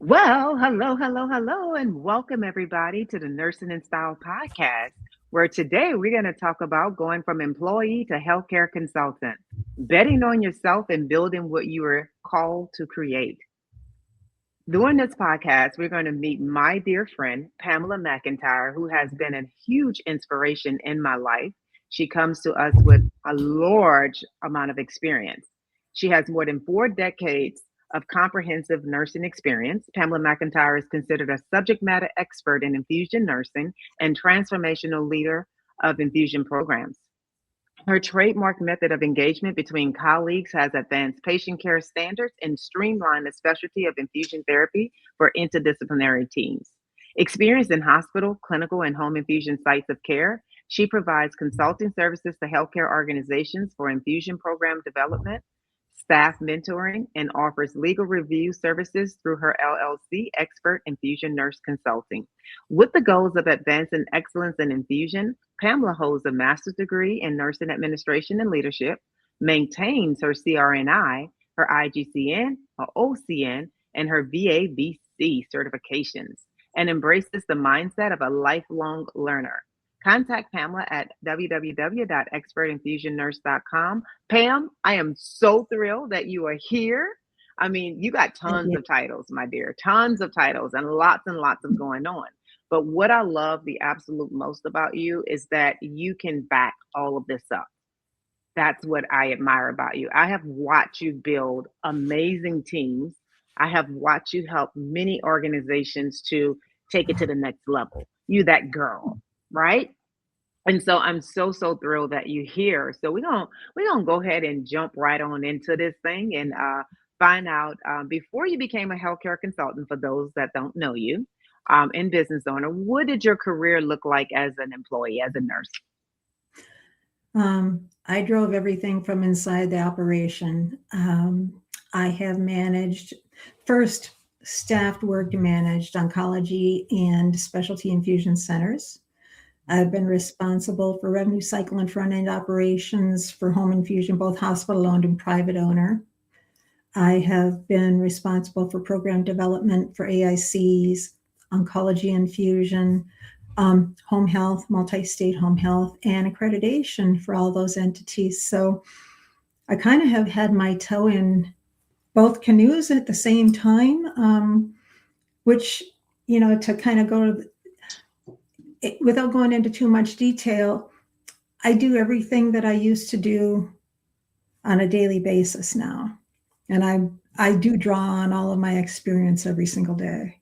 Well, hello, and welcome everybody to the NursingInStyle Podcast, where today we're going to talk about going from employee to healthcare consultant, betting on yourself and building what you were called to create. During this podcast, we're going to meet my dear friend, Pamela McIntyre, who has been a huge inspiration in my life. She comes to us with a large amount of experience. She has more than 4 decades of comprehensive nursing experience. Pamela McIntyre is considered a subject matter expert in infusion nursing and transformational leader of infusion programs. Her trademark method of engagement between colleagues has advanced patient care standards and streamlined the specialty of infusion therapy for interdisciplinary teams. Experienced in hospital, clinical, and home infusion sites of care, she provides consulting services to healthcare organizations for infusion program development, staff mentoring, and offers legal review services through her LLC, Expert Infusion Nurse Consulting. With the goals of advancing excellence in infusion, Pamela holds a master's degree in nursing administration and leadership, maintains her CRNI, her IGCN, her OCN, and her VABC certifications, and embraces the mindset of a lifelong learner. Contact Pamela at www.expertinfusionnurse.com. Pam, I am so thrilled that you are here. I mean, you got Thank tons you. of titles, my dear, tons of titles and lots of going on. But what I love the absolute most about you is that you can back all of this up. That's what I admire about you. I have watched you build amazing teams. I have watched you help many organizations to take it to the next level. You that girl, right? And so I'm so thrilled that you're here. So we're gonna go ahead and jump right on into this thing and find out before you became a healthcare consultant. For those that don't know you, and business owner, what did your career look like as an employee, as a nurse? I drove everything from inside the operation. I have managed, first staffed, worked, and managed oncology and specialty infusion centers. I've been responsible for revenue cycle and front end operations for home infusion, both hospital owned and private owner. I have been responsible for program development for AICs, oncology infusion, home health, multi-state home health, and accreditation for all those entities. So I kind of have had my toe in both canoes at the same time, which, to kind of go to without going into too much detail, I do everything that I used to do on a daily basis now. And I do draw on all of my experience every single day.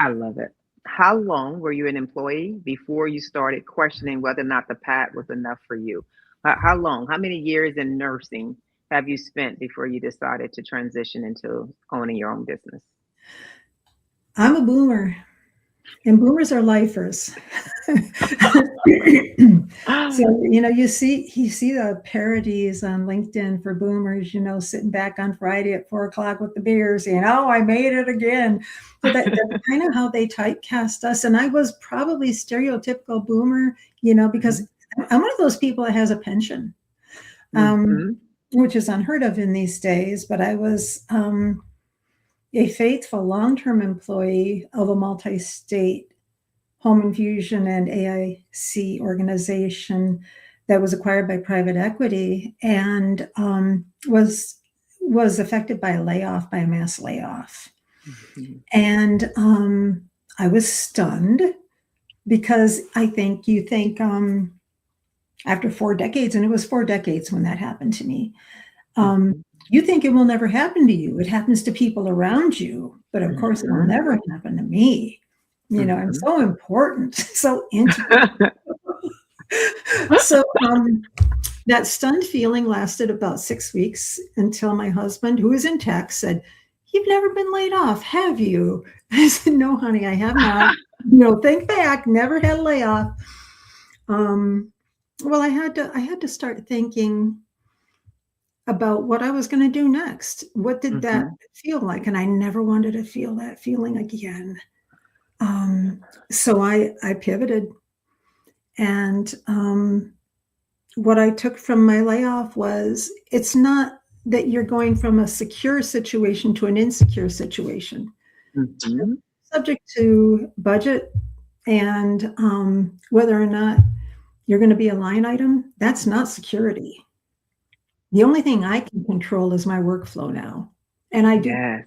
I love it. How long were you an employee before you started questioning whether or not the path was enough for you? How long? How many years in nursing have you spent before you decided to transition into owning your own business? I'm a boomer, and boomers are lifers. So, you see the parodies on LinkedIn for boomers, sitting back on Friday at 4 o'clock with the beer saying, "Oh, I made it again." So that's kind of how they typecast us. And I was probably stereotypical boomer, because I'm one of those people that has a pension, um, Mhm. which is unheard of in these days. But I was a faithful long-term employee of a multi-state home infusion and AIC organization that was acquired by private equity and was affected by a mass layoff. Mhm. And I was stunned because you think after 4 decades, and it was 4 decades when that happened to me, um, Mhm. you think it will never happen to you. It happens to people around you, but of course, it will Mhm. never happen to me. I'm Mhm. so important, so integral. So that stunned feeling lasted about 6 weeks until my husband, who is in tech, said, "You've never been laid off, have you?" I said, "No, honey, I have not." Think back, never had a layoff. Um, well, I had to start thinking about what I was going to do next. What did that Mhm. feel like? And I never wanted to feel that feeling again. Um, so I pivoted, and what I took from my layoff was it's not that you're going from a secure situation to an insecure situation. Mhm. subject to budget and whether or not you're going to be a line item. That's not security. The only thing I can control is my workflow now. And I do. Yes.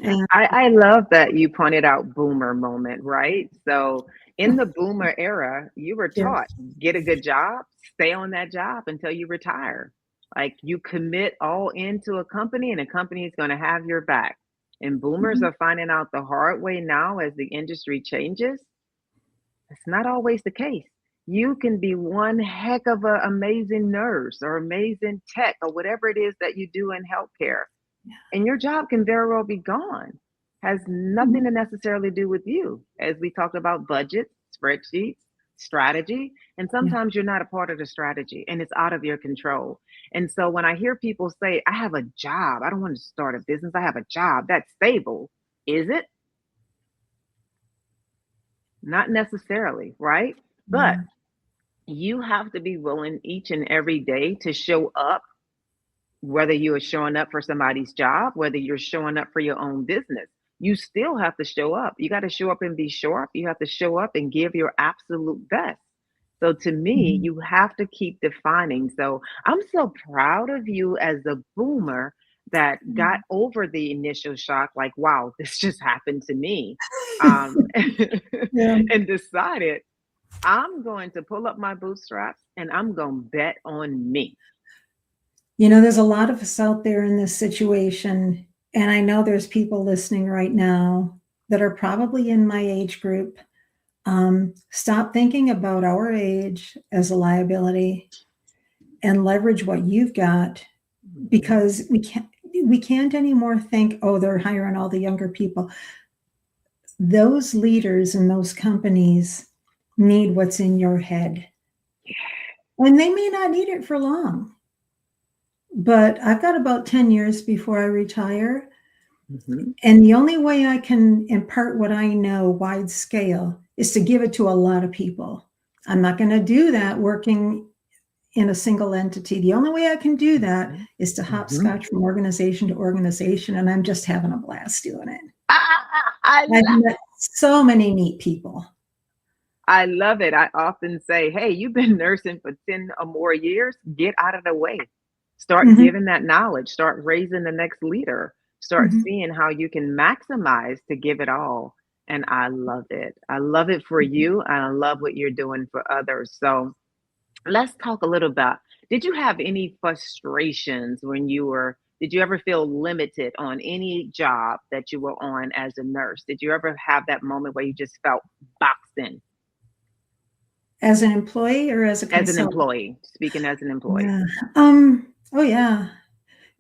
And I love that you pointed out boomer moment, right? So in the boomer era, you were yeah. taught get a good job, stay on that job until you retire. Like you commit all into a company and a company is going to have your back. And boomers Mhm. are finding out the hard way now as the industry changes. It's not always the case. You can be one heck of an amazing nurse or amazing tech or whatever it is that you do in healthcare, and your job can very well be gone. Has nothing Mhm. to necessarily do with you. As we talked about budgets, spreadsheets, strategy, and Yeah. sometimes you're not a part of the strategy and it's out of your control. And so when I hear people say, I have a job, I don't want to start a business, I have a job that's stable. Is it? Not necessarily, right? But Yeah. you have to be willing each and every day to show up, whether you are showing up for somebody's job, whether you're showing up for your own business. You still have to show up. You got to show up and be sharp. You have to show up and give your absolute best. So to me, Mhm. you have to keep defining. So I'm so proud of you as a boomer that got over the initial shock, like, wow, this just happened to me. Yeah. And decided I'm going to pull up my bootstraps and I'm going to bet on me. There's a lot of us out there in this situation, and I know there's people listening right now that are probably in my age group. Stop thinking about our age as a liability and leverage what you've got, Mhm. because we can't anymore think, oh, they're hiring all the younger people. Those leaders in those companies need what's in your head, and they may not need it for long. But I've got about 10 years before I retire. Mhm. And the only way I can impart what I know wide scale is to give it to a lot of people. I'm not going to do that working in a single entity. The only way I can do that Mhm. is to Mhm. hopscotch from organization to organization. And I'm just having a blast doing it. I I've love met so many neat people. I love it. I often say, "Hey, you've been nursing for 10 or more years. Get out of the way. Start Mhm, giving that knowledge. Start raising the next leader. Start mhm, seeing how you can maximize to give it all." And I love it. I love it for mhm. you, and I love what you're doing for others. So let's talk a little about, did you have any frustrations when you were, did you ever feel limited on any job that you were on as a nurse? Did you ever have that moment where you just felt boxed in As an employee or as a as an consultant? employee, speaking as an employee? Yeah. Oh, yeah.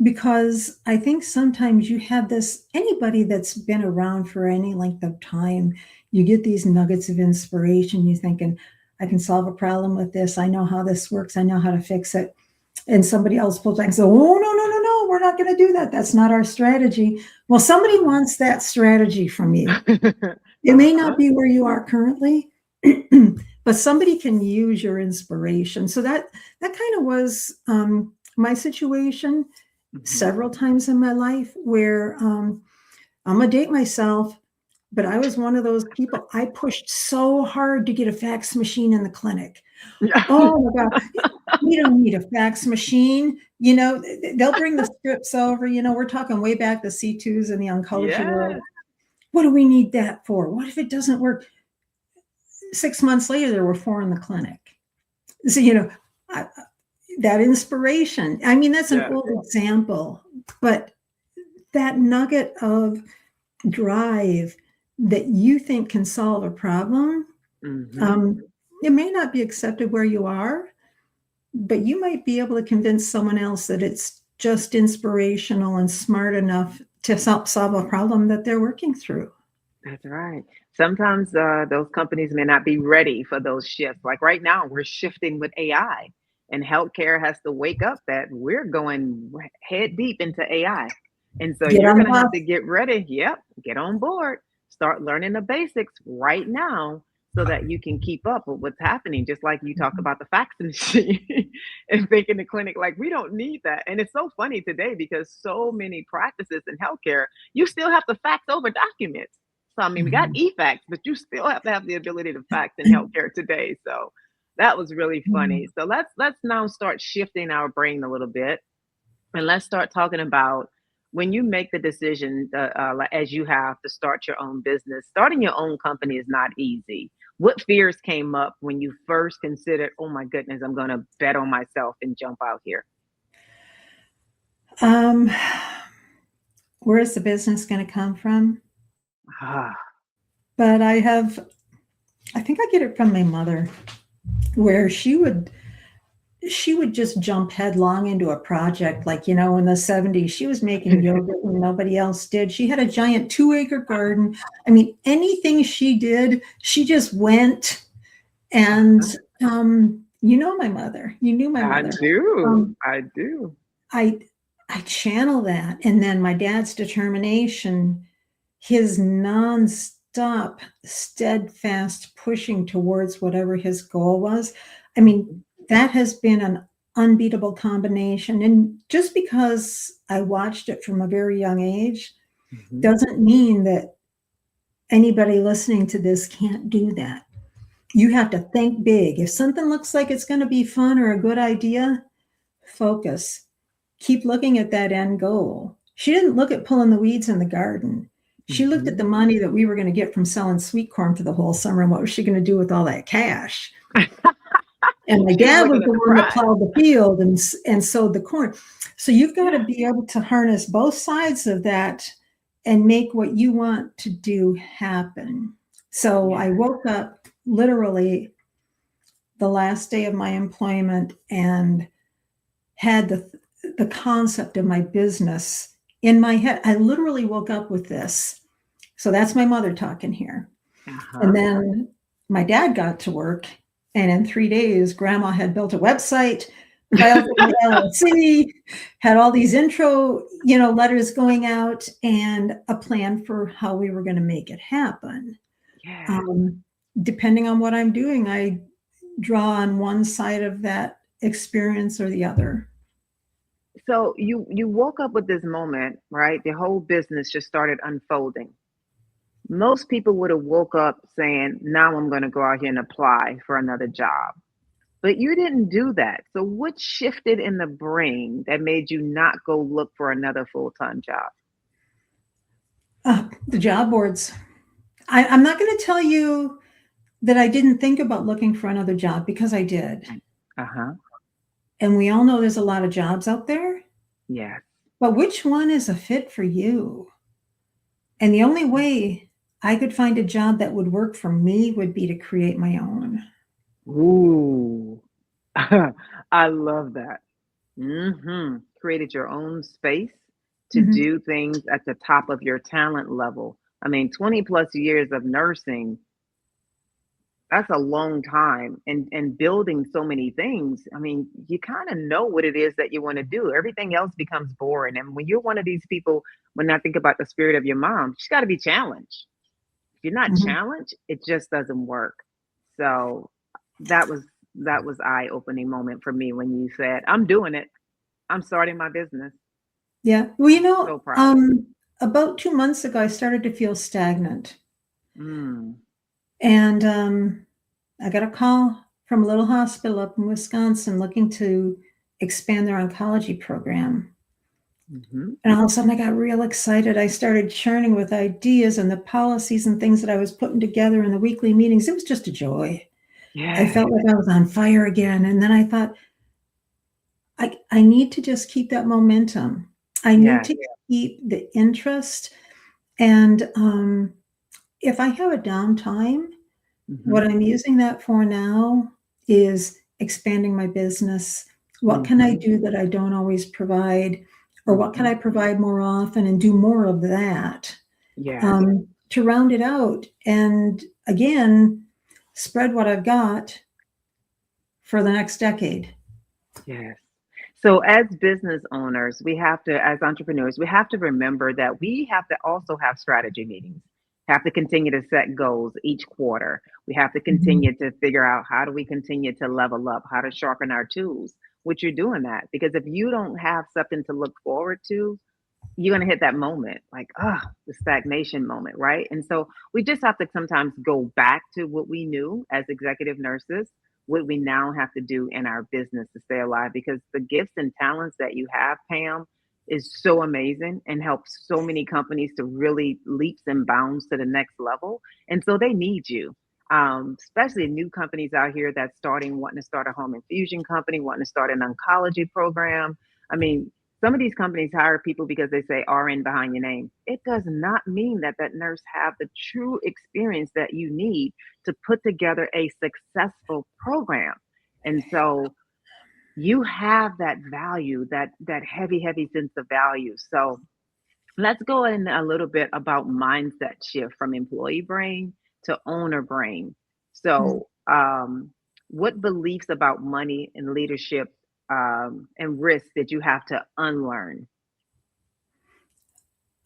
Because I think sometimes you have this, anybody that's been around for any length of time, you get these nuggets of inspiration. You're thinking, I can solve a problem with this. I know how this works. I know how to fix it. And somebody else pulls back and says, oh, no, no, no, no, we're not going to do that. That's not our strategy. Well, somebody wants that strategy from you. It may not Uh-huh. be where you are currently, but somebody can use your inspiration. So that kind of was my situation Mhm. several times in my life where I'm gonna date myself, but I was one of those people. I pushed so hard to get a fax machine in the clinic. Oh my God, we don't need a fax machine. They'll bring the strips over. We're talking way back the C2s in the oncology world. Yes. What do we need that for? What if it doesn't work? 6 months later, there were 4 in the clinic. So, I, that inspiration. I mean, that's an Yes. old example, but that nugget of drive that you think can solve a problem, Mhm. um, it may not be accepted where you are, but you might be able to convince someone else that it's just inspirational and smart enough to solve a problem that they're working through. That's right. Sometimes those companies may not be ready for those shifts. Like right now, we're shifting with AI, and healthcare has to wake up that we're going head deep into AI. And so Get you're on the going to bus. have to get ready. Yep, get on board. Start learning the basics right now so that you can keep up with what's happening. Just like you talk about the fax machine and thinking the clinic, like we don't need that. And it's so funny today because so many practices in healthcare, you still have to fax over documents. So I mean, we got Mhm. e-fax, but you still have to have the ability to fax in healthcare today. So that was really funny. Mhm. So let's now start shifting our brain a little bit, and let's start talking about when you make the decision, like, as you have to start your own business. Starting your own company is not easy. What fears came up when you first considered, oh my goodness, I'm going to bet on myself and jump out here? Um, where is the business going to come from? Ah, But I think I get it from my mother, where she would just jump headlong into a project. Like, in the 70s, she was making yogurt when nobody else did. She had a giant 2-acre garden. I mean, anything she did, she just went. And my mother. You knew my I mother. do. Um, I do. I I channel that. And then my dad's determination, his nonstop, steadfast pushing towards whatever his goal was. I mean, that has been an unbeatable combination. And just because I watched it from a very young age Mhm. doesn't mean that anybody listening to this can't do that. You have to think big. If something looks like it's going to be fun or a good idea, focus. Keep looking at that end goal. She didn't look at pulling the weeds in the garden. She looked at Mhm. the money that we were going to get from selling sweet corn for the whole summer and what was she going to do with all that cash. And my She was dad was looking at the the one that prize. plowed the field and sowed the corn. So you've got to be able to harness both sides of that and make what you want to do happen. So Yeah. I woke up literally the last day of my employment and had the concept of my business in my head. I literally woke up with this. So that's my mother talking here. And Uh-huh. then my dad got to work, and in 3 days, grandma had built a website, filed for the LLC, had all these intro, letters going out, and a plan for how we were going to make it happen. Yeah. Um, Depending on what I'm doing, I draw on one side of that experience or the other. So you woke up with this moment, right? The whole business just started unfolding. Most people would have woke up saying, now I'm going to go out here and apply for another job. But you didn't do that. So what shifted in the brain that made you not go look for another full-time job? The job boards. I'm not going to tell you that I didn't think about looking for another job because I did. Uh-huh. And we all know there's a lot of jobs out there, Yes. but which one is a fit for you? And the only way I could find a job that would work for me would be to create my own. Ooh. I love that. Created your own space to Mhm. do things at the top of your talent level. I mean, 20 plus years of nursing, that's a long time, and building so many things. I mean, you kind of know what it is that you want to do. Everything else becomes boring. And when you're one of these people, when I think about the spirit of your mom, she's got to be challenged. If you're not Mhm. challenged, it just doesn't work. So that was that was eye-opening moment for me when you said, I'm doing it. I'm starting my business. Yeah. Well, So proud. about 2 months ago, I started to feel stagnant. Mm. And I got a call from a little hospital up in Wisconsin looking to expand their oncology program. Hmm. And all of a sudden, I got real excited. I started churning with ideas and the policies and things that I was putting together in the weekly meetings. It was just a joy. I Yeah. felt like I was on fire again. And then I thought, I need to just keep that momentum. I need Yes. to keep the interest. And if I have a downtime, what Hmm. I'm using that for now is expanding my business. What can I Hmm. do that I don't always provide? Or what can Hmm. I provide more often and do more of that Yes. to round it out? And again, spread what I've got for the next decade. Yes. So, as business owners, we have to, as entrepreneurs, we have to remember that we have to also have strategy meetings. have to continue to set goals each quarter. We have to Mhm. continue to figure out how do we continue to level up, how to sharpen our tools, which you're doing that. Because if you don't have something to look forward to, you're going to hit that moment like, the stagnation moment, right? And so we just have to sometimes go back to what we knew as executive nurses, what we now have to do in our business to stay alive, because the gifts and talents that you have, Pam, is so amazing and helps so many companies to really leaps and bounds to the next level. And so they need you. Especially new companies out here that's starting, wanting to start a home infusion company, wanting to start an oncology program. I mean, some of these companies hire people because they say RN behind your name. It does not mean that that nurse have the true experience that you need to put together a successful program. And so you have that value, that heavy sense of value. So let's go in a little bit about mindset shift from employee brain to owner brain. Mm. So, what beliefs about money and leadership and risk did you have to unlearn?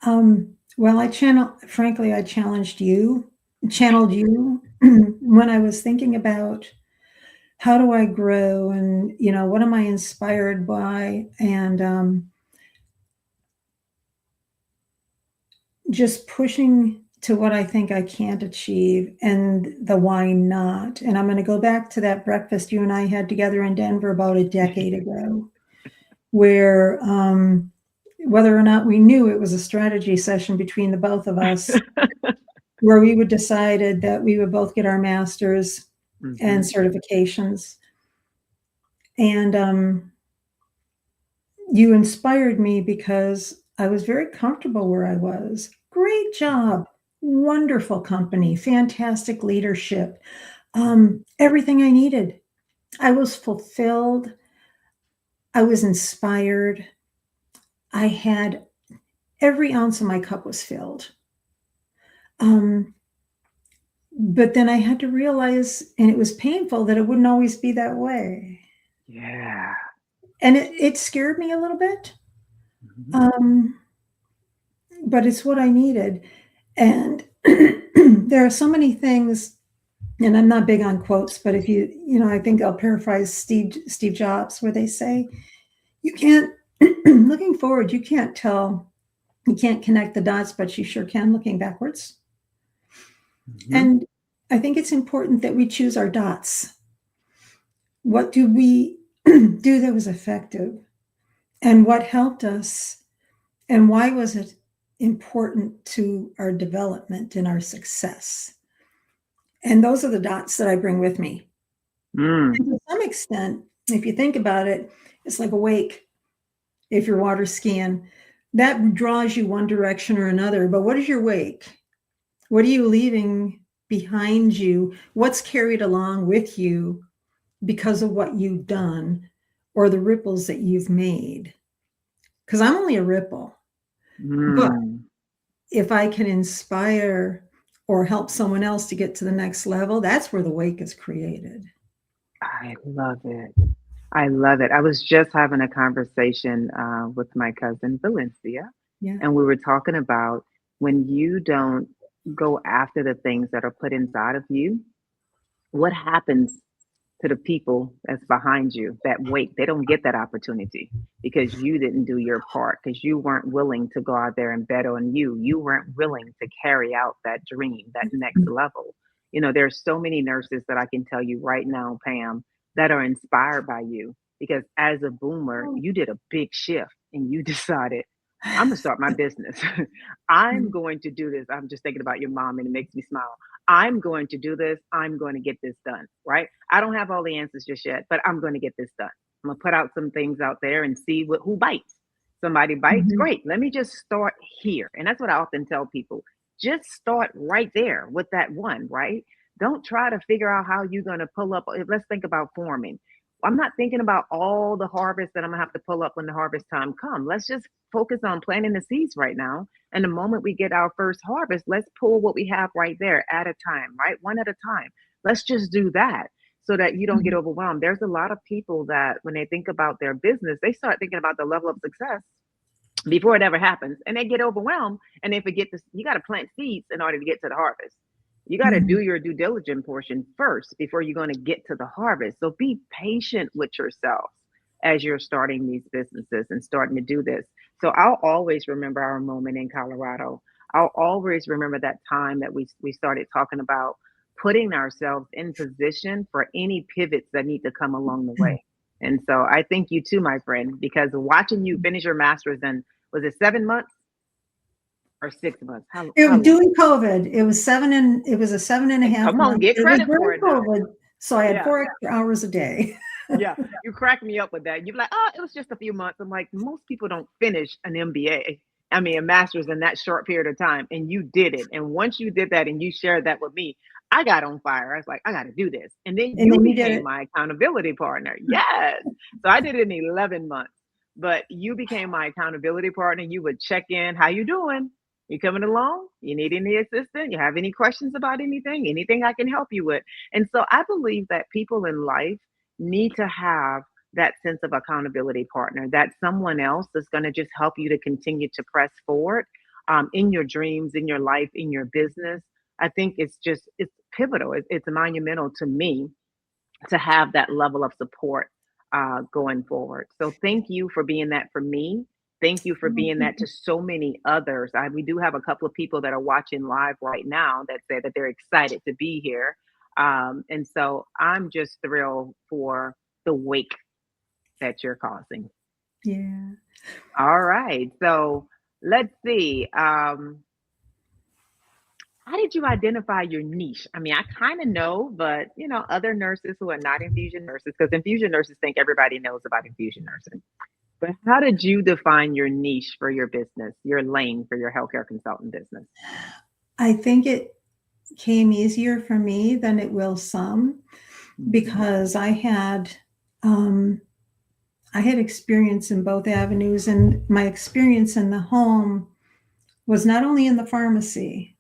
Well, frankly, channeled you when I was thinking about how do I grow and, what am I inspired by? And just pushing to what I think I can't achieve and the why not. And I'm going to go back to that breakfast you and I had together in Denver about a decade ago, where whether or not we knew it was a strategy session between the both of us, where we would decided that we would both get our masters and Hmm. certifications. And you inspired me because I was very comfortable where I was. Great job, wonderful company, fantastic leadership, everything I needed. I was fulfilled. I was inspired. I had every ounce of my cup was filled. Um, but then I had to realize, and it was painful, that it wouldn't always be that way. Yeah. And it scared me a little bit. Mhm. Um, but it's what I needed. And there are so many things, and I'm not big on quotes, but if I think I'll paraphrase Steve Jobs, where they say, you can't, looking forward, you can't connect the dots, but you sure can looking backwards. Mhm. And I think it's important that we choose our dots. What do we do that was effective? And what helped us? And why was it important to our development and our success? And those are the dots that I bring with me. Mm. And to some extent, if you think about it, it's like a wake if you're water skiing. That draws you one direction or another. But what is your wake? What are you leaving behind you? What's carried along with you because of what you've done or the ripples that you've made? Because I'm only a ripple. But Mm. if I can inspire or help someone else to get to the next level, that's where the wake is created. I love it. I love it. I was just having a conversation with my cousin Valencia, Yeah. and we were talking about when you don't go after the things that are put inside of you, what happens to the people that's behind you that wait? They don't get that opportunity because you didn't do your part, because you weren't willing to go out there and bet on you. You weren't willing to carry out that dream, that next level. There's so many nurses that I can tell you right now, Pam, that are inspired by you because as a boomer, you did a big shift and you decided, I'm gonna start my business. I'm going to do this. I'm just thinking about your mom and it makes me smile. I'm going to do this. I'm going to get this done, right? I don't have all the answers just yet, but I'm going to get this done. I'm going to put out some things out there and see who bites. Somebody bites, Mhm. great. Let me just start here. And that's what I often tell people. Just start right there with that one, right? Don't try to figure out how you're going to pull up. Let's think about forming. I'm not thinking about all the harvest that I'm gonna have to pull up when the harvest time comes. Let's just focus on planting the seeds right now. And the moment we get our first harvest, let's pull what we have right there at a time, right? One at a time. Let's just do that so that you don't get Mhm. overwhelmed. There's a lot of people that when they think about their business, they start thinking about the level of success before it ever happens, and they get overwhelmed and they forget this. You got to plant seeds in order to get to the harvest. You got to Mhm. do your due diligence portion first before you're going to get to the harvest. So be patient with yourself as you're starting these businesses and starting to do this. So I'll always remember our moment in Colorado. I'll always remember that time that we started talking about putting ourselves in position for any pivots that need to come along the way. And so I thank you too, my friend, because watching you finish your master's in, was it 7 months or 6 months? How long? During COVID, it was a seven and a half Come on, month. get It was credit for during it now. COVID, so I had Yeah. 4 extra hours a day. Yeah, you crack me up with that. You're like, oh, it was just a few months. I'm like, most people don't finish an MBA. I mean, a master's in that short period of time, and you did it. And once you did that and you shared that with me, I got on fire. I was like, I got to do this. And then And you then you did became it. my accountability partner. Yes. So I did it in 11 months, but you became my accountability partner. You would check in. How you doing? You coming along? You need any assistance? You have any questions about anything? Anything I can help you with? And so I believe that people in life need to have that sense of accountability partner, that someone else is going to just help you to continue to press forward in your dreams, in your life, in your business. I think it's pivotal. It's monumental to me to have that level of support going forward. So thank you for being that for me. Thank you for being that to so many others. We do have a couple of people that are watching live right now that say that they're excited to be here. And so I'm just thrilled for the wake that you're causing. Yeah. All right. So let's see. How did you identify your niche? I mean, I kind of know, but other nurses who are not infusion nurses, because infusion nurses think everybody knows about infusion nursing. But how did you define your niche for your business, your lane for your healthcare consultant business? I think it came easier for me than it will some Mhm. because um, I had experience in both avenues, and my experience in the home was not only in the pharmacy,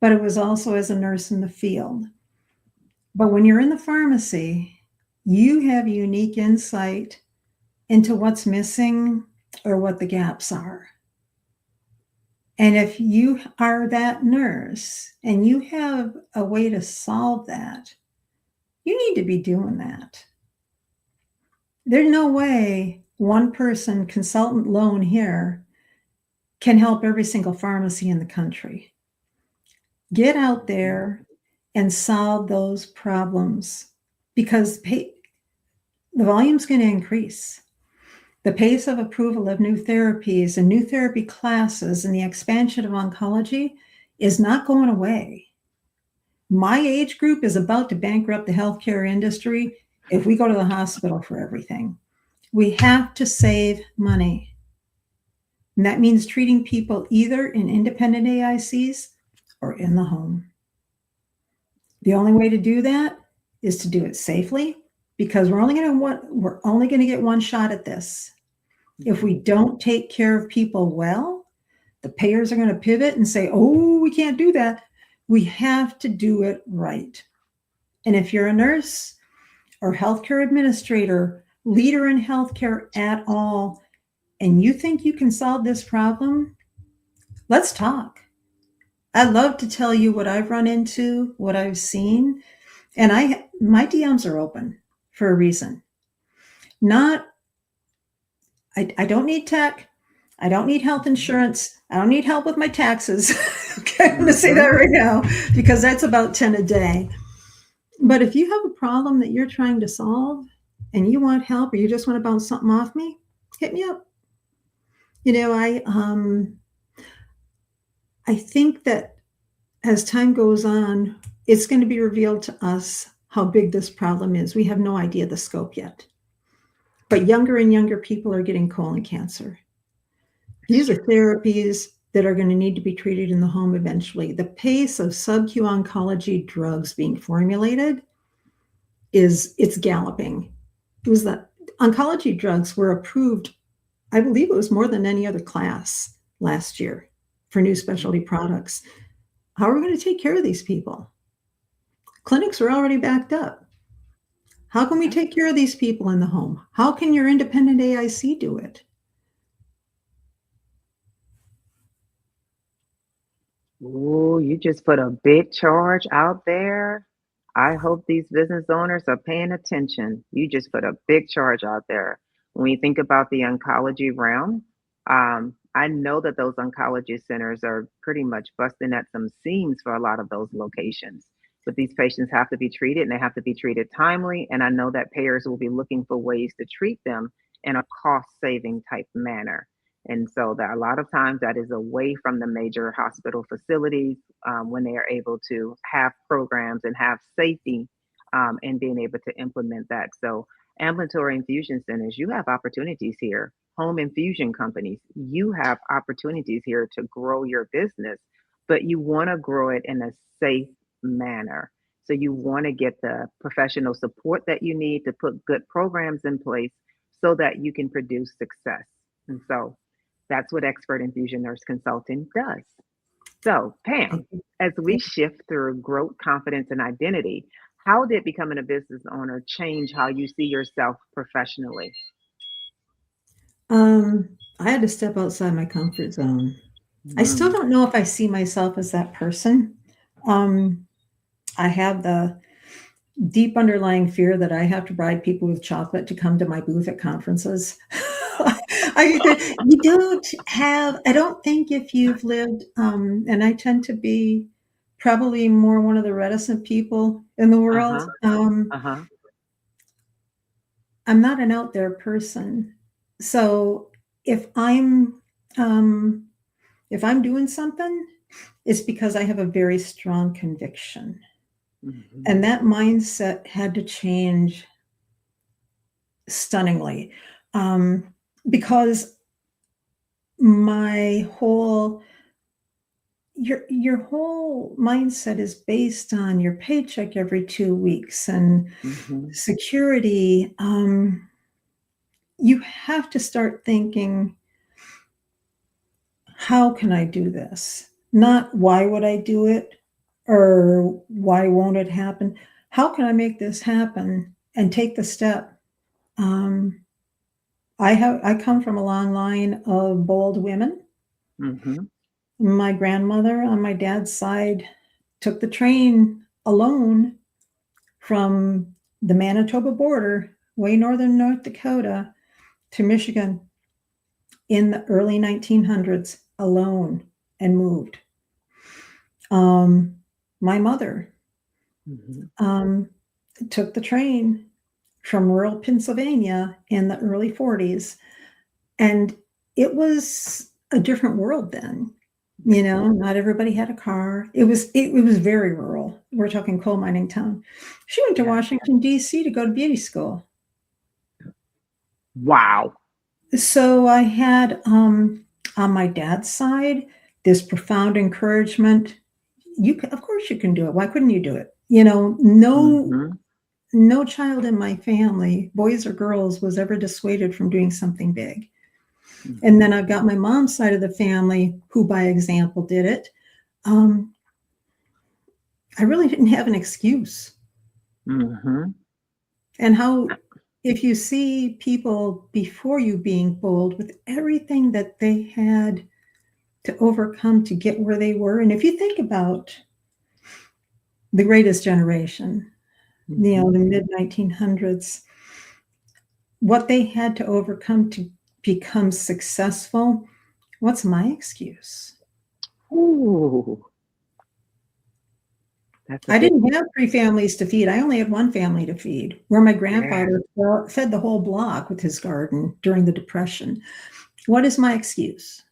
but it was also as a nurse in the field. But when you're in the pharmacy, you have unique insight into what's missing or what the gaps are. And if you are that nurse and you have a way to solve that, you need to be doing that. There's no way one person, consultant loan here, can help every single pharmacy in the country. Get out there and solve those problems because the volume's going to increase. The pace of approval of new therapies and new therapy classes and the expansion of oncology is not going away. My age group is about to bankrupt the healthcare industry if we go to the hospital for everything. We have to save money. And that means treating people either in independent AICs or in the home. The only way to do that is to do it safely because we're only going to get one shot at this. If we don't take care of people well, the payers are going to pivot and say, oh, we can't do that. We have to do it right. And if you're a nurse or healthcare administrator, leader in healthcare at all, and you think you can solve this problem, let's talk. I'd love to tell you what I've run into, what I've seen, and my DMs are open for a reason. I don't need tech. I don't need health insurance. I don't need help with my taxes. Okay, I'm going to say that right now because that's about 10 a day. But if you have a problem that you're trying to solve and you want help or you just want to bounce something off me, hit me up. I think that as time goes on, it's going to be revealed to us how big this problem is. We have no idea the scope yet. But younger and younger people are getting colon cancer. These are therapies that are going to need to be treated in the home eventually. The pace of sub-Q oncology drugs being formulated it's galloping. It was that oncology drugs were approved, I believe it was more than any other class last year for new specialty products. How are we going to take care of these people? Clinics are already backed up. How can we take care of these people in the home? How can your independent AIC do it? Ooh, you just put a big charge out there. I hope these business owners are paying attention. You just put a big charge out there. When you think about the oncology realm, I know that those oncology centers are pretty much busting at some seams for a lot of those locations. But these patients have to be treated and they have to be treated timely. And I know that payers will be looking for ways to treat them in a cost saving type manner. And so that a lot of times that is away from the major hospital facilities when they are able to have programs and have safety and being able to implement that. So ambulatory infusion centers, you have opportunities here. Home infusion companies, you have opportunities here to grow your business, but you want to grow it in a safe manner. So you want to get the professional support that you need to put good programs in place so that you can produce success. And so that's what expert infusion nurse consulting does. So, Pam, as we shift through growth, confidence, and identity, how did becoming a business owner change how you see yourself professionally? I had to step outside my comfort zone. I still Mm, don't know if I see myself as that person. Um, I have the deep underlying fear that I have to bribe people with chocolate to come to my booth at conferences. You don't have, I don't think if you've lived, and I tend to be probably more one of the reticent people in the uh world. huh. Uh huh. I'm not an out there person. So if I'm, um, if I'm doing something, it's because I have a very strong conviction. Hmm. And that mindset had to change stunningly, um, because my whole your whole mindset is based on your paycheck every 2 weeks and Hmm. security. You have to start thinking, how can I do this? Not why would I do it or why won't it happen? How can I make this happen and take the step? Um, I come from a long line of bold women. Hmm. My grandmother on my dad's side took the train alone from the Manitoba border, way northern North Dakota, to Michigan in the early 1900s alone and moved. My mother Hmm. um, took the train from rural Pennsylvania in the early 40s, and it was a different world then. You know, not everybody had a car. It was very rural. We're talking coal mining town. She went to Yeah. Washington D.C. to go to beauty school. Wow. So I had, on my dad's side, this profound encouragement. Of course, you can do it. Why couldn't you do it? You know, Hmm. no child in my family, boys or girls, was ever dissuaded from doing something big. And Hmm. then I've got my mom's side of the family who, by example, did it. Um, I really didn't have an excuse. Hmm. And how, if you see people before you being bold with everything that they had to overcome to get where they were, and if you think about the greatest generation, the Hmm. mid 1900s, what they had to overcome to become successful, what's my excuse? Ooh, that's a I big didn't have three families to feed. I only had one family to feed, where my yeah. grandfather fed the whole block with his garden during the Depression. What is my excuse?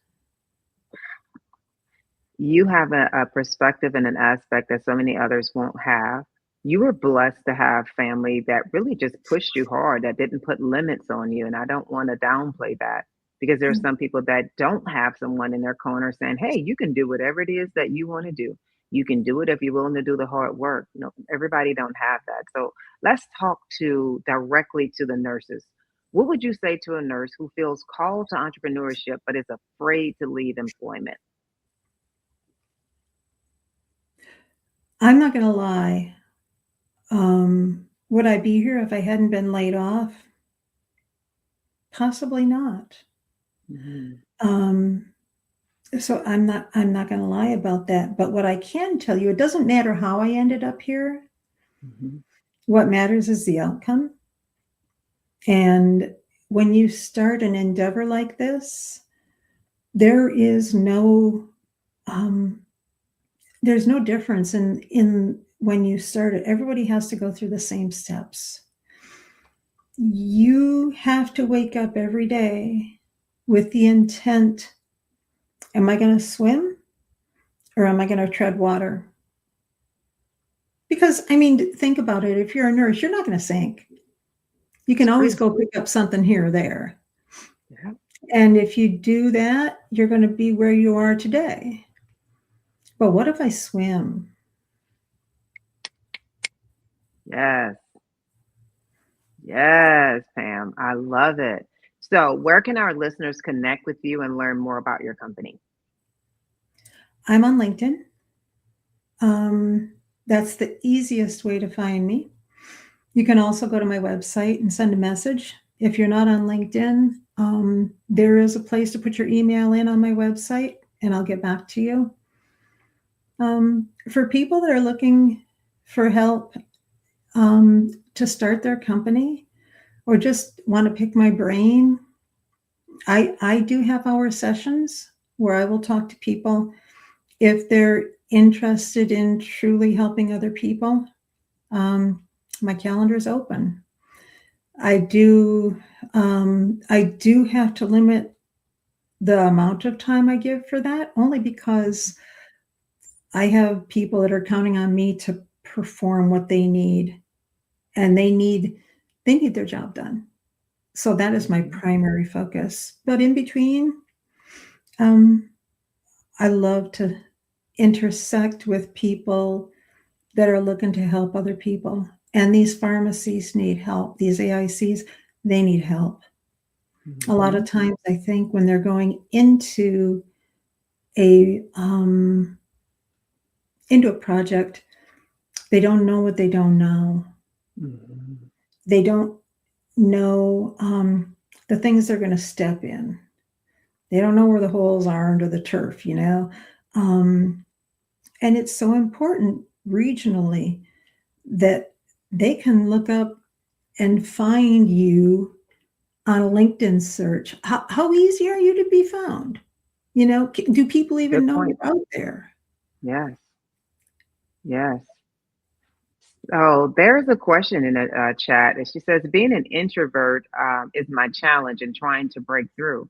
You have a perspective and an aspect that so many others won't have. You were blessed to have family that really just pushed you hard, that didn't put limits on you. And I don't want to downplay that because there are some people that don't have someone in their corner saying, hey, you can do whatever it is that you want to do. You can do it if you're willing to do the hard work. You know, everybody don't have that. So let's talk to directly to the nurses. What would you say to a nurse who feels called to entrepreneurship but is afraid to leave employment? I'm not going to lie. Would I be here if I hadn't been laid off? Possibly not. Mhm. Um, So I'm not going to lie about that. But what I can tell you, it doesn't matter how I ended up here. Mhm. What matters is the outcome. And when you start an endeavor like this, there is no um, there's no difference in when you start it. Everybody has to go through the same steps. You have to wake up every day with the intent, am I going to swim or am I going to tread water? Because, I mean, think about it. If you're a nurse, you're not going to sink. You can It's always true. go pick up something here or there. Yeah. And if you do that, you're going to be where you are today. But what if I swim? Yes. Yes, Pam. I love it. So, where can our listeners connect with you and learn more about your company? I'm on LinkedIn. Um, that's the easiest way to find me. You can also go to my website and send a message. If you're not on LinkedIn, there is a place to put your email in on my website, and I'll get back to you. For people that are looking for help to start their company or just want to pick my brain, I do have hour sessions where I will talk to people if they're interested in truly helping other people. Um, my calendar is open. I do I do have to limit the amount of time I give for that only because I have people that are counting on me to perform what they need and they need their job done. So that is my Mhm. primary focus. But in between, um, I love to intersect with people that are looking to help other people. And these pharmacies need help. These AICs, they need help. A lot of Mhm. times, I think when they're going a um, into a project, they don't know what they don't know. Mhm. They don't know the things they're going to step in. They don't know where the holes are under the turf, you know. Um, and it's so important regionally that they can look up and find you on a LinkedIn search. How easy are you to be found? You know, do people even Good know point. you're out there? Yes. Yes. Oh, there's a question in the chat, and she says, "Being an introvert is my challenge in trying to break through."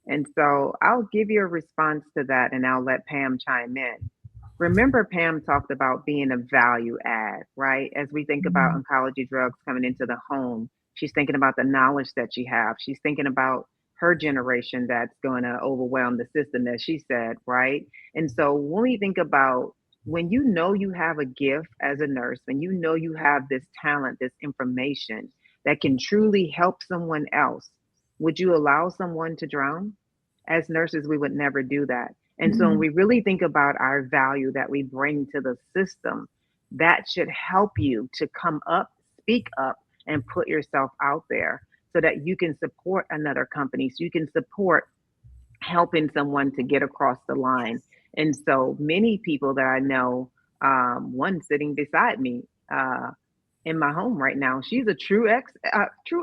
And so I'll give you a response to that, and I'll let Pam chime in. Remember, Pam talked about being a value add, right? As we think about Mm. oncology drugs coming into the home, she's thinking about the knowledge that she have. She's thinking about her generation that's going to overwhelm the system, as she said, right? And so when we think about when you know you have a gift as a nurse, when you know you have this talent, this information that can truly help someone else, would you allow someone to drown? As nurses, we would never do that. And so when Mm. we really think about our value that we bring to the system, that should help you to come up, speak up, and put yourself out there so that you can support another company, so you can support helping someone to get across the line. And so many people that I know, one sitting beside me in my home right now, she's a true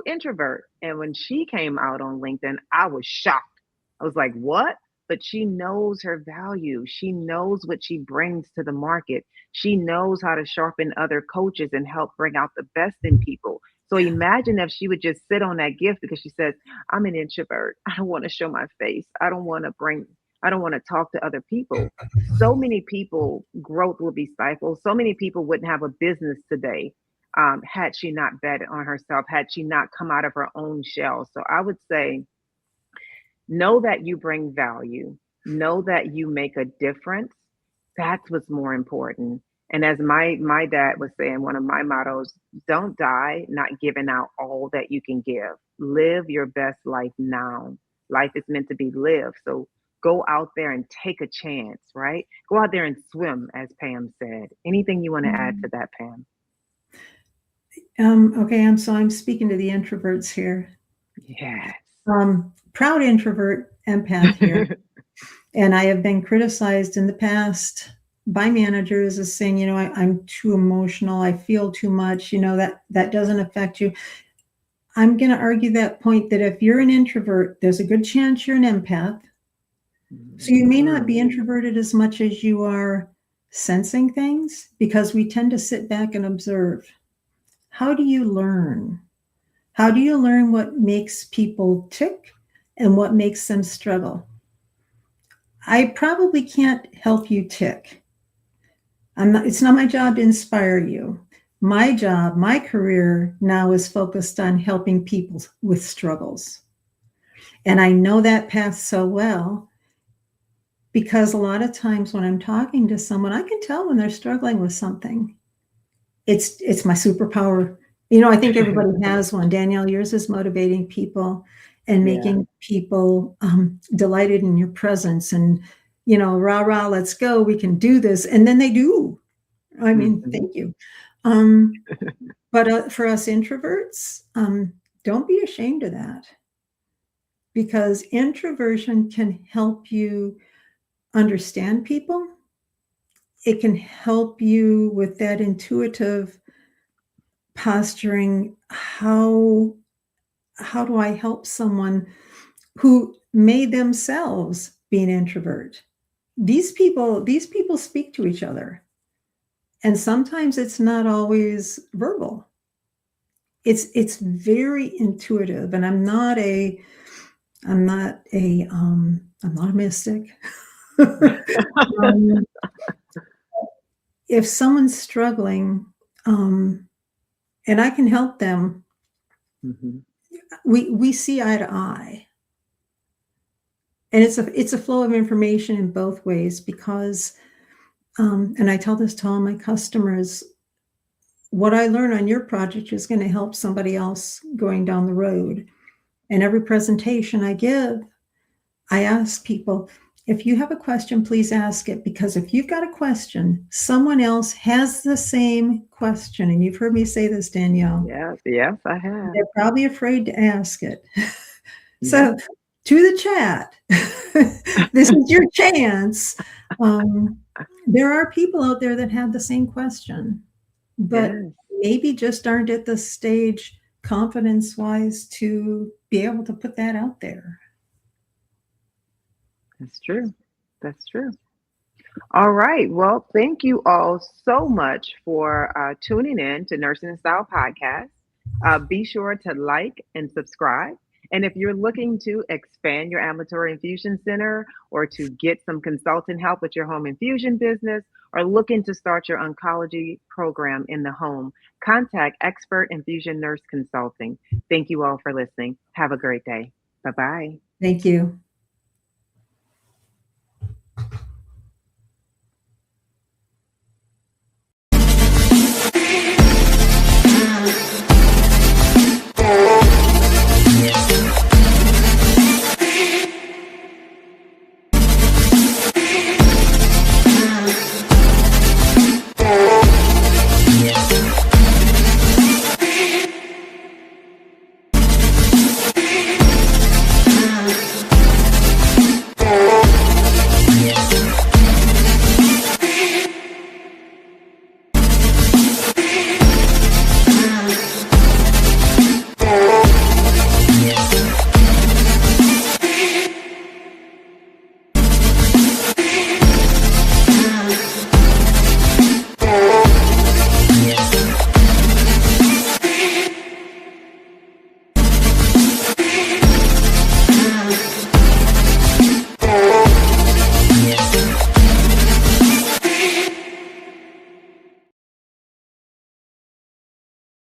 introvert. And when she came out on LinkedIn, I was shocked. I was like, "What?" But she knows her value. She knows what she brings to the market. She knows how to sharpen other coaches and help bring out the best in people. So imagine if she would just sit on that gift because she says, I'm an introvert. I don't want to show my face. I don't want to talk to other people. So many people, growth will be stifled. So many people wouldn't have a business today had she not betted on herself, had she not come out of her own shell. So I would say, know that you bring value, know that you make a difference. That's what's more important. And as my dad was saying, one of my mottos, don't die not giving out all that you can give. Live your best life now. Life is meant to be lived. So go out there and take a chance, right? Go out there and swim, as Pam said. Anything you want to add Mm. to that, Pam? Okay, I'm speaking to the introverts here. Yes. Proud introvert empath here. And I have been criticized in the past by managers as saying, I'm too emotional. I feel too much, that doesn't affect you. I'm going to argue that point that if you're an introvert, there's a good chance you're an empath. So you may not be introverted as much as you are sensing things, because we tend to sit back and observe. How do you learn? How do you learn what makes people tick and what makes them struggle? I probably can't help you tick. It's not my job to inspire you. My job, my career now is focused on helping people with struggles. And I know that path so well, because a lot of times when I'm talking to someone, I can tell when they're struggling with something. It's my superpower. I think everybody has one. Danielle, yours is motivating people and making people delighted in your presence, and rah, rah, let's go, we can do this. And then they do. I mean, thank you. But for us introverts, don't be ashamed of that, because introversion can help you understand people. It can help you with that intuitive posturing. How do I help someone who may themselves be an introvert? These people speak to each other, and sometimes it's not always verbal. It's very intuitive, and I'm not a mystic. If someone's struggling, and I can help them, we see eye to eye. And it's a flow of information in both ways, because, and I tell this to all my customers, what I learn on your project is going to help somebody else going down the road. And every presentation I give, I ask people, if you have a question, please ask it, because if you've got a question, someone else has the same question. And you've heard me say this, Danielle. Yes, I have. They're probably afraid to ask it. So to the chat, this is your chance. There are people out there that have the same question, but maybe just aren't at the stage confidence-wise to be able to put that out there. That's true. That's true. All right. Well, thank you all so much for tuning in to Nursing in Style Podcast. Be sure to like and subscribe. And if you're looking to expand your ambulatory infusion center, or to get some consultant help with your home infusion business, or looking to start your oncology program in the home, contact Expert Infusion Nurse Consulting. Thank you all for listening. Have a great day. Bye-bye. Thank you.